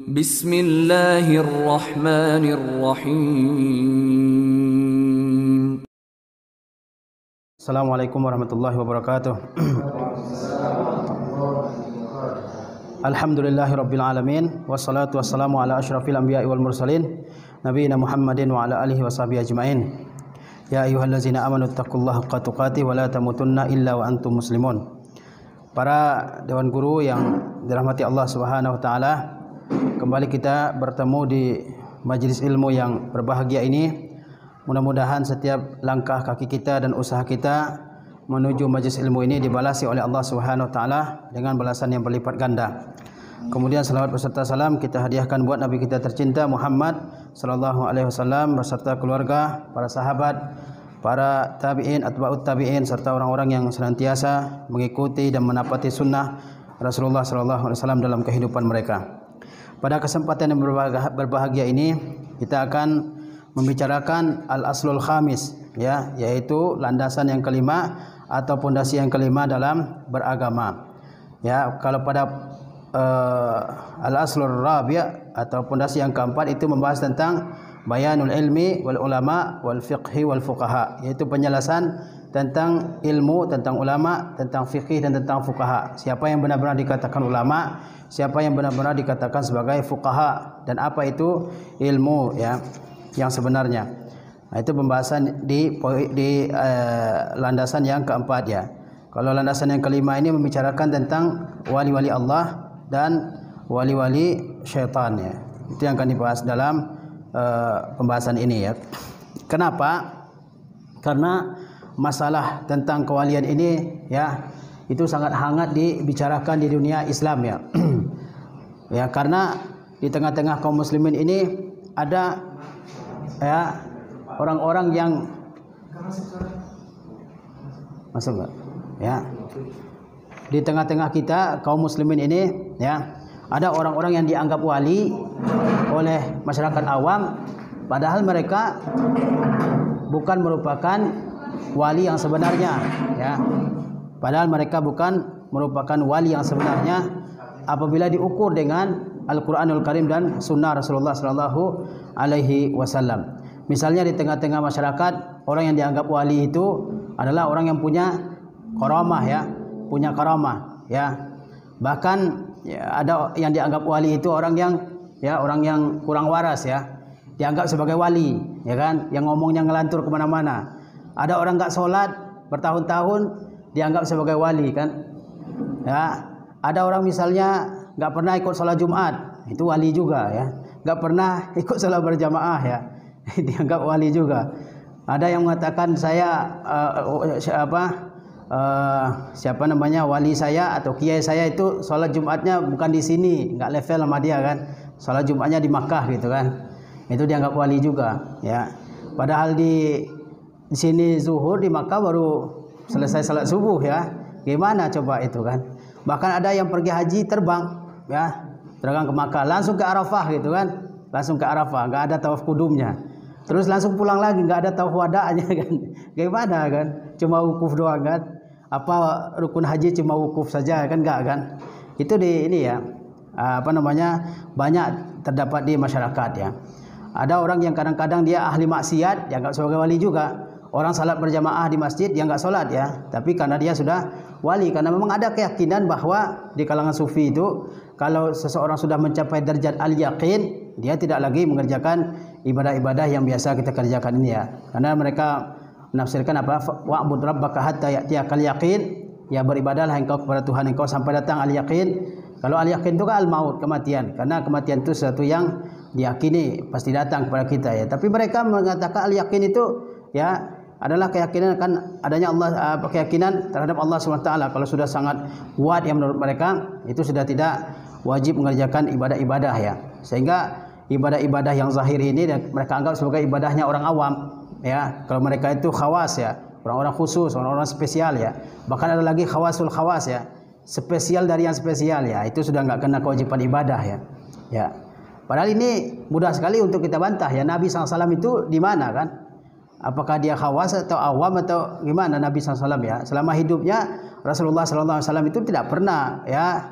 Bismillahirrahmanirrahim. Assalamualaikum warahmatullahi wabarakatuh. Alhamdulillahirabbil alamin wassalatu wassalamu ala asyrafil anbiya'i wal mursalin nabiyina Muhammadin wa ala alihi washabihi ajmain. Ya ayyuhallazina amanu taqullaha haqqa tuqatih wa la tamutunna illa wa antum muslimun. Para dewan guru yang dirahmati Allah Subhanahu wa taala, kembali kita bertemu di majelis ilmu yang berbahagia ini. Mudah-mudahan setiap langkah kaki kita dan usaha kita menuju majelis ilmu ini dibalasi oleh Allah Subhanahu wa taala dengan balasan yang berlipat ganda. Kemudian salawat beserta salam kita hadiahkan buat Nabi kita tercinta Muhammad sallallahu alaihi wasallam beserta keluarga, para sahabat, para tabi'in, atba'ut tabi'in serta orang-orang yang senantiasa mengikuti dan menapati sunnah Rasulullah sallallahu alaihi wasallam dalam kehidupan mereka. Pada kesempatan yang berbahagia ini kita akan membicarakan al-aslul khamis, ya, yaitu landasan yang kelima atau pondasi yang kelima dalam beragama. Ya, kalau pada al-aslur rabi' atau pondasi yang keempat itu membahas tentang bayanul ilmi wal ulama wal fiqhi wal fuqaha, yaitu penjelasan tentang ilmu, tentang ulama, tentang fikih dan tentang fuqaha. Siapa yang benar-benar dikatakan ulama, siapa yang benar-benar dikatakan sebagai fuqaha, dan apa itu ilmu, ya, yang sebenarnya. Nah, itu pembahasan di landasan yang keempat, ya. Kalau landasan yang kelima ini membicarakan tentang wali-wali Allah dan wali-wali syaitan, ya. Itu yang akan dibahas dalam pembahasan ini, ya. Kenapa? Karena masalah tentang kewalian ini, ya, itu sangat hangat dibicarakan di dunia Islam, ya. Ya, karena di tengah-tengah kaum muslimin ini ada, ya, orang-orang yang masuk enggak? Ya. Di tengah-tengah kita kaum muslimin ini, ya, ada orang-orang yang dianggap wali oleh masyarakat awam, padahal mereka bukan merupakan wali yang sebenarnya, ya. Padahal mereka bukan merupakan wali yang sebenarnya apabila diukur dengan Al-Qur'anul Karim dan sunnah Rasulullah sallallahu alaihi wasallam. Misalnya di tengah-tengah masyarakat, orang yang dianggap wali itu adalah orang yang punya karamah, ya, punya karamah, ya. Bahkan, ya, ada yang dianggap wali itu orang yang, ya, orang yang kurang waras, ya, dianggap sebagai wali, ya kan, yang ngomongnya ngelantur kemana-mana. Ada orang nggak sholat bertahun-tahun dianggap sebagai wali, kan, ya. Ada orang misalnya nggak pernah ikut sholat Jumat, itu wali juga, ya. Nggak pernah ikut sholat berjamaah, ya, dianggap wali juga. Ada yang mengatakan siapa namanya, wali saya atau kiai saya itu sholat Jumatnya bukan di sini, nggak level sama dia, kan, sholat Jumatnya di Makkah, gitu kan, itu dianggap wali juga, ya. Padahal di sini zuhur, di Makkah baru selesai salat subuh, ya. Gimana coba itu, kan? Bahkan ada yang pergi haji terbang, ya, terbang ke Makkah langsung ke Arafah, gitu kan, langsung ke Arafah, nggak ada tawaf kudumnya, terus langsung pulang lagi, nggak ada tawaf wada'nya, kan. Gimana, kan? Cuma wukuf doang, kan? Apa rukun haji cuma wukuf saja, kan? Enggak, kan? Itu di ini, ya, banyak terdapat di masyarakat, ya. Ada orang yang kadang-kadang dia ahli maksiat, dianggap sebagai wali juga. Orang salat berjamaah di masjid dia enggak salat, ya, tapi karena dia sudah wali, karena memang ada keyakinan bahwa di kalangan sufi itu kalau seseorang sudah mencapai derajat al-yaqin, dia tidak lagi mengerjakan ibadah-ibadah yang biasa kita kerjakan ini, ya. Karena mereka menafsirkan apa? Wa'bud rabbaka hatta ya'tiyakal yaqin, ya, beribadahlah engkau kepada Tuhan engkau sampai datang al-yaqin. Kalau al-yaqin itu kan al-maut, kematian. Karena kematian itu sesuatu yang diyakini pasti datang kepada kita, ya. Tapi mereka mengatakan al-yaqin itu, ya, adalah keyakinan akan adanya Allah, keyakinan terhadap Allah SWT. Kalau sudah sangat kuat, yang menurut mereka itu sudah tidak wajib mengerjakan ibadah-ibadah, ya. Sehingga ibadah-ibadah yang zahir ini mereka anggap sebagai ibadahnya orang awam, ya. Kalau mereka itu khawas, ya, orang-orang khusus, orang-orang spesial, ya. Bahkan ada lagi khawasul khawas, ya, spesial dari yang spesial, ya. Itu sudah nggak kena kewajiban ibadah, ya. Ya. Padahal ini mudah sekali untuk kita bantah, ya. Nabi SAW itu di mana, kan? Apakah dia khawas atau awam atau gimana Nabi SAW, ya? Selama hidupnya Rasulullah SAW itu tidak pernah, ya,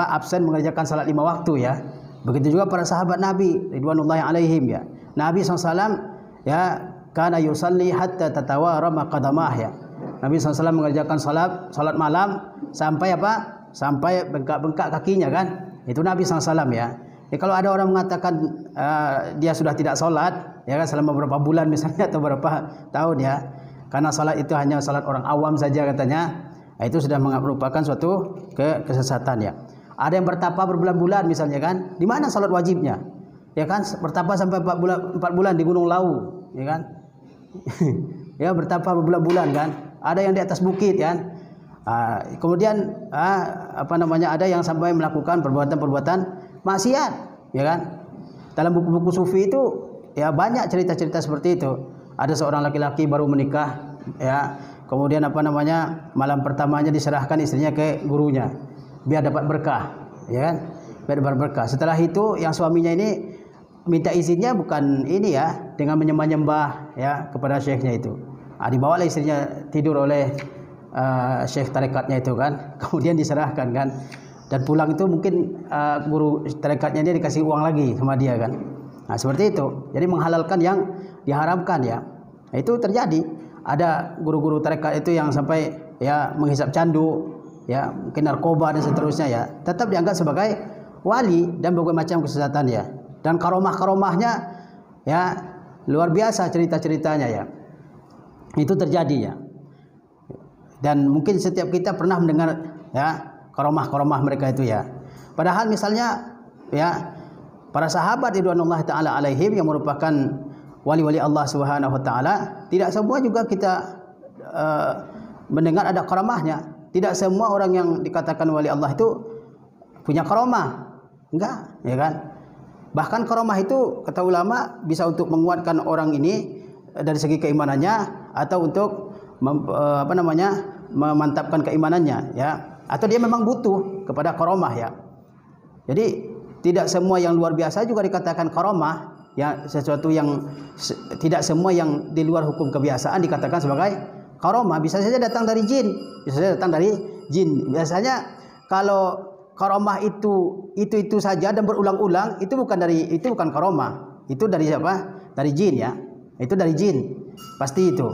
absen mengerjakan salat 5 waktu, ya. Begitu juga para sahabat Nabi ridwanullahi alaihim ya. Nabi SAW ya kana yusalli hatta tatawarama qadamah ya. Nabi SAW mengerjakan salat malam sampai apa? Sampai bengkak-bengkak kakinya kan. Itu Nabi SAW ya. Kalau ada orang mengatakan dia sudah tidak sholat ya kan selama beberapa bulan misalnya atau beberapa tahun ya, karena sholat itu hanya sholat orang awam saja katanya, itu sudah merupakan suatu kesesatan ya. Ada yang bertapa berbulan-bulan misalnya kan, di mana sholat wajibnya? Ya kan, bertapa sampai 4 bulan di Gunung Lawu, ya kan? Ya bertapa berbulan-bulan kan. Ada yang di atas bukit kan. Kemudian ada yang sampai melakukan perbuatan-perbuatan maksiat, ya kan? Dalam buku-buku sufi itu ya banyak cerita-cerita seperti itu. Ada seorang laki-laki baru menikah, ya. Kemudian malam pertamanya diserahkan istrinya ke gurunya biar dapat berkah, ya kan? Biar dapat berkah. Setelah itu yang suaminya ini minta izinnya bukan ini ya, dengan menyembah-nyembah ya kepada syekhnya itu. Dibawalah istrinya tidur oleh syekh tarekatnya itu kan. Kemudian diserahkan kan. Dan pulang itu mungkin guru tarekatnya dia dikasih uang lagi sama dia kan. Nah, seperti itu. Jadi menghalalkan yang diharamkan ya. Nah, itu terjadi. Ada guru-guru tarekat itu yang sampai ya menghisap candu, ya mungkin narkoba dan seterusnya ya, tetap dianggap sebagai wali dan berbagai macam kesesatan ya. Dan karomah-karomahnya ya luar biasa cerita-ceritanya ya. Itu terjadi ya. Dan mungkin setiap kita pernah mendengar ya karomah-karomah mereka itu ya. Padahal misalnya ya para sahabat ridwanullahi taala alaihim yang merupakan wali-wali Allah Subhanahu wa taala, tidak semua juga kita mendengar ada karamahnya. Tidak semua orang yang dikatakan wali Allah itu punya karamah. Enggak, ya kan? Bahkan karamah itu kata ulama bisa untuk menguatkan orang ini dari segi keimanannya atau untuk memantapkan keimanannya ya, atau dia memang butuh kepada karamah ya. Jadi tidak semua yang luar biasa juga dikatakan karamah ya, sesuatu yang tidak semua yang di luar hukum kebiasaan dikatakan sebagai karamah. Bisa saja datang dari jin, bisa saja datang dari jin. Biasanya kalau karamah itu saja dan berulang-ulang, itu bukan karamah. Itu dari siapa? Dari jin ya. Itu dari jin. Pasti itu.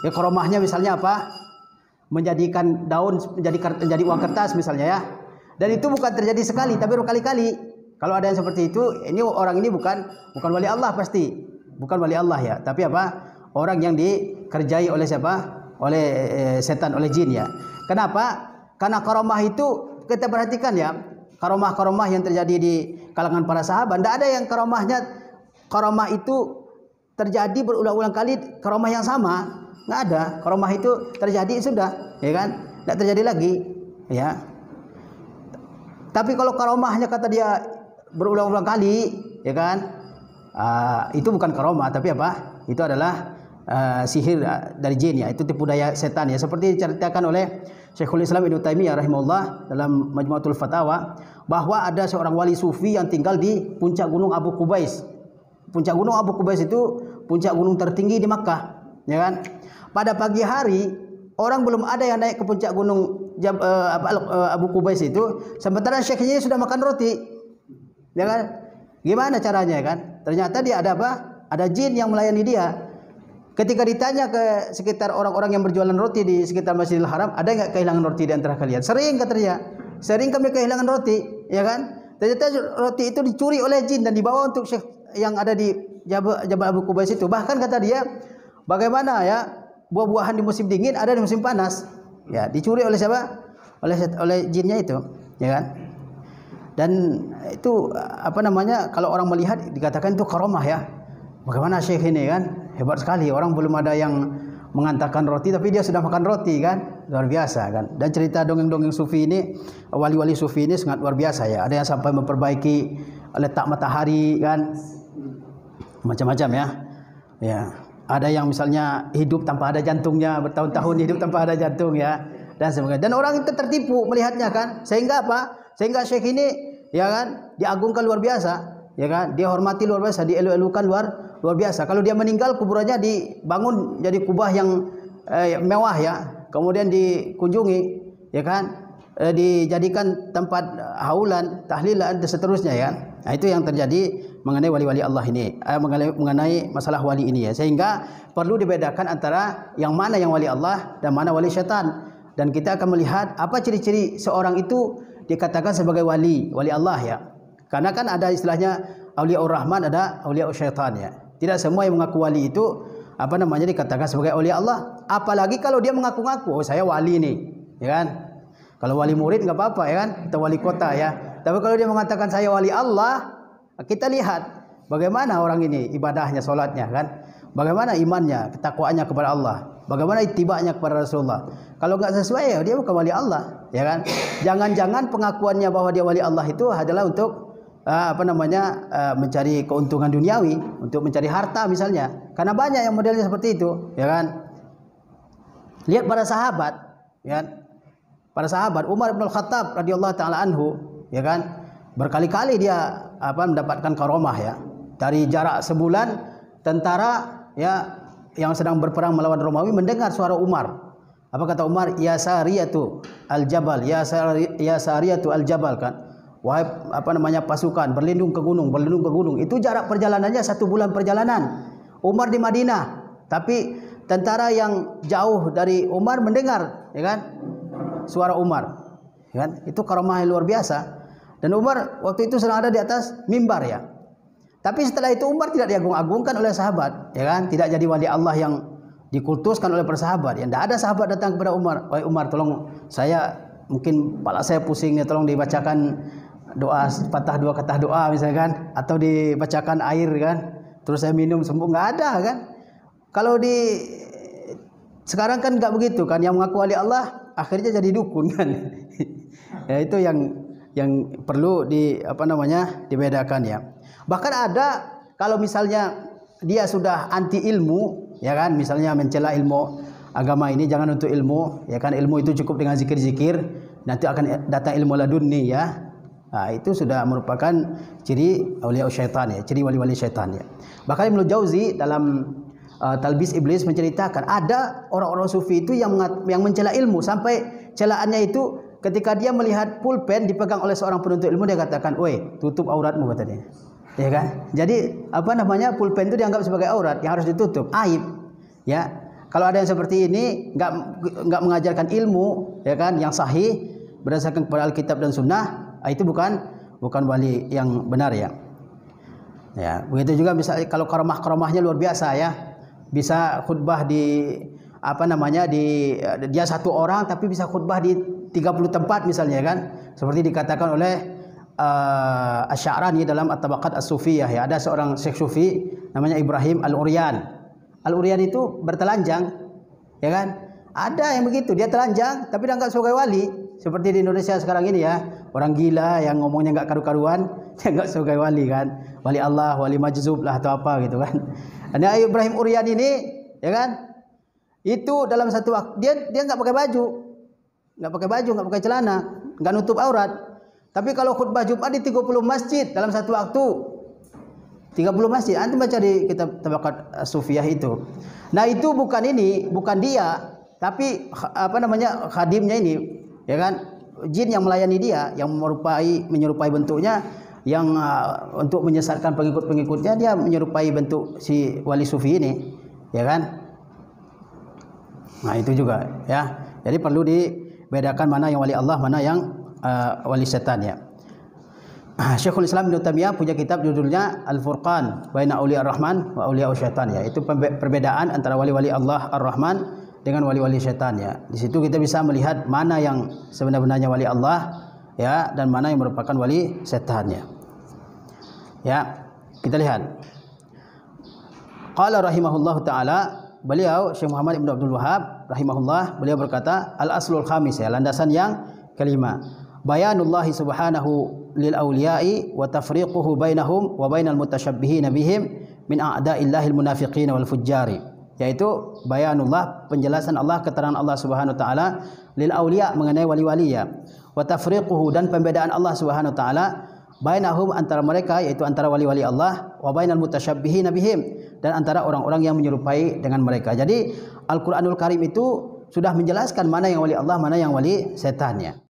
Ya karamahnya misalnya apa? Menjadikan daun menjadi uang kertas misalnya ya. Dan itu bukan terjadi sekali tapi berkali-kali. Kalau ada yang seperti itu, ini orang ini bukan wali Allah pasti. Bukan wali Allah ya, tapi apa? Orang yang dikerjai oleh siapa? Oleh setan, oleh jin ya. Kenapa? Karena karamah itu kita perhatikan ya, karamah-karamah yang terjadi di kalangan para sahabat, tidak ada yang karamah itu terjadi berulang-ulang kali karamah yang sama, nggak ada. Karamah itu terjadi sudah, ya kan? Tidak terjadi lagi, ya. Tapi kalau karamahnya kata dia berulang-ulang kali, ya kan? Itu bukan karamah, tapi apa? Itu adalah sihir dari jin ya. Itu tipu daya setan ya. Seperti diceritakan oleh Syekhul Islam Ibnu Taimiyah rahimahullah dalam Majmu'atul Fatawa, bahwa ada seorang wali sufi yang tinggal di puncak gunung Abu Qubais. Puncak gunung Abu Qubais itu puncak gunung tertinggi di Makkah, ya kan? Pada pagi hari orang belum ada yang naik ke puncak gunung Abu Qubais itu, sementara syekhnya sudah makan roti, ya kan? Gimana caranya kan? Ternyata dia ada apa? Ada jin yang melayani dia. Ketika ditanya ke sekitar orang-orang yang berjualan roti di sekitar Masjidil Haram, ada nggak kehilangan roti di antara kalian? Sering kata dia, sering kami kehilangan roti, ya kan? Ternyata roti itu dicuri oleh jin dan dibawa untuk syekh yang ada di Jabal Abu Qubais itu. Bahkan kata dia, bagaimana ya buah-buahan di musim dingin ada di musim panas? Ya, dicuri oleh siapa? Oleh jinnya itu, ya kan? Dan itu kalau orang melihat dikatakan itu karamah ya. Bagaimana syekh ini kan? Hebat sekali, orang belum ada yang mengantarkan roti tapi dia sudah makan roti kan? Luar biasa kan? Dan cerita dongeng-dongeng sufi ini, wali-wali sufi ini sangat luar biasa ya. Ada yang sampai memperbaiki letak matahari kan? Macam-macam ya. Ya. Ada yang misalnya hidup tanpa ada jantungnya, bertahun-tahun hidup tanpa ada jantung ya. Dan sebagainya. Dan orang itu tertipu melihatnya kan? Sehingga apa? Sehingga syekh ini ya kan diagungkan luar biasa, ya kan? Dia hormati luar biasa, dielu-elukan luar biasa. Kalau dia meninggal, kuburannya dibangun jadi kubah yang mewah ya. Kemudian dikunjungi, ya kan? dijadikan tempat haulan, tahlilan dan seterusnya ya. Nah, itu yang terjadi mengenai wali-wali Allah ini, mengenai masalah wali ini ya. Sehingga perlu dibedakan antara yang mana yang wali Allah dan mana wali syaitan. Dan kita akan melihat apa ciri-ciri seorang itu dikatakan sebagai wali Allah ya. Karena kan ada istilahnya auliaur rahman, ada auliaur syaitan ya. Tidak semua yang mengaku wali itu dikatakan sebagai aulia Allah. Apalagi kalau dia mengaku-ngaku, oh saya wali nih, ya kan? Kalau wali murid nggak apa-apa ya kan? Atau wali kota ya. Tapi kalau dia mengatakan saya wali Allah, kita lihat bagaimana orang ini ibadahnya, sholatnya kan? Bagaimana imannya, ketakwaannya kepada Allah, bagaimana ittiba'nya kepada Rasulullah. Kalau nggak sesuai ya dia bukan wali Allah, ya kan? Jangan-jangan pengakuannya bahwa dia wali Allah itu adalah untuk mencari keuntungan duniawi, untuk mencari harta misalnya. Karena banyak yang modelnya seperti itu, ya kan? Lihat para sahabat, ya kan? Para sahabat, Umar bin Khattab radhiyallahu taala anhu, ya kan? Berkali-kali dia mendapatkan karomah ya. Dari jarak sebulan, tentara ya yang sedang berperang melawan Romawi mendengar suara Umar. Apa kata Umar? Ya sariyatu al-jabal, ya sariyatu al-jabal kan. Wahai pasukan berlindung ke gunung, berlindung ke gunung. Itu jarak perjalanannya 1 bulan perjalanan. Umar di Madinah, tapi tentara yang jauh dari Umar mendengar, ya kan? Suara Umar, ya kan? Itu karomah yang luar biasa. Dan Umar waktu itu sedang ada di atas mimbar ya. Tapi setelah itu Umar tidak diagung-agungkan oleh sahabat, ya kan? Tidak jadi wali Allah yang dikultuskan oleh para sahabat. Yang tidak ada sahabat datang kepada Umar, wahai Umar, tolong saya, mungkin kepala saya pusing nih, tolong dibacakan doa, patah 2 kata doa misalkan, atau dibacakan air kan, terus saya minum sembuh. Nggak ada kan? Kalau di sekarang kan nggak begitu kan, yang mengaku wali Allah akhirnya jadi dukun kan. Ya itu yang perlu dibedakan ya. Bahkan ada kalau misalnya dia sudah anti ilmu, ya kan, misalnya mencela ilmu agama ini, jangan untuk ilmu, ya kan, ilmu itu cukup dengan zikir-zikir, nanti akan datang ilmu laduni ya. Nah, itu sudah merupakan ciri aulia syaitan ya, ciri wali-wali syaitan ya. Bahkan Ibnu Jauzi dalam Talbis Iblis menceritakan ada orang-orang sufi itu yang mencela ilmu, sampai celaannya itu ketika dia melihat pulpen dipegang oleh seorang penuntut ilmu, dia katakan, "Woi, tutup auratmu," katanya. Ya kan? Jadi pulpen itu dianggap sebagai aurat yang harus ditutup, aib. Ya. Kalau ada yang seperti ini enggak mengajarkan ilmu, ya kan, yang sahih berdasarkan kepada Alkitab dan Sunnah, itu bukan wali yang benar ya. Ya, begitu juga misalnya kalau karomah-karomahnya luar biasa ya. Bisa khutbah di dia 1 orang tapi bisa khutbah di 30 tempat misalnya kan. Seperti dikatakan oleh Asy-Sya'rani dalam At-Tabaqat As-Sufiyah ya. Ada seorang syekh sufi namanya Ibrahim Al-Uryan. Al-Uryan itu bertelanjang, ya kan? Ada yang begitu, dia telanjang tapi dianggap sebagai wali. Seperti di Indonesia sekarang ini ya, orang gila yang ngomongnya nggak karu-karuan, dianggap sebagai wali kan, wali Allah, wali majzub lah atau apa gitu kan. Ada Ibrahim Uryan ini, ya kan? Itu dalam satu waktu dia nggak pakai baju, nggak pakai celana, nggak nutup aurat. Tapi kalau khutbah Jumat di 30 masjid dalam satu waktu, 30 masjid, antum baca di kitab Tabaqat Sufiyah itu. Nah itu bukan dia, tapi khadimnya ini, ya kan, jin yang melayani dia, yang menyerupai bentuknya, yang untuk menyesatkan pengikut-pengikutnya, dia menyerupai bentuk si wali sufi ini, ya kan. Nah itu juga ya. Jadi perlu dibedakan mana yang wali Allah, mana yang wali setan ya. Syekhul Islam Ibnu Taimiyah punya kitab judulnya Al-Furqan Baina Auliya Ar-Rahman wa Auliya Syaitan ya. Itu perbedaan antara wali-wali Allah Ar-Rahman dengan wali-wali syaitan ya. Di situ kita bisa melihat mana yang sebenarnya wali Allah ya, dan mana yang merupakan wali setan ya. Ya, kita lihat. Qala rahimahullahu taala, beliau Syekh Muhammad Ibnu Abdul Wahhab rahimahullah, beliau berkata, al-aslul khamis ya, landasan yang kelima. Bayanullahi subhanahu lil awliya'i wa tafriquhu bainahum wa bainal mutasyabbihin bihim min a'da'illahil munafiqin wal fujjari. Yaitu bayanullah, penjelasan Allah, keterangan Allah Subhanahu wa taala lil auliya, mengenai wali-wali ya. Wa tafriquhu, dan pembedaan Allah Subhanahu wa taala bainahum, antara mereka, yaitu antara wali-wali Allah, wa bainal mutasyabbihin bihim, dan antara orang-orang yang menyerupai dengan mereka. Jadi Al-Qur'anul Karim itu sudah menjelaskan mana yang wali Allah, mana yang wali setannya.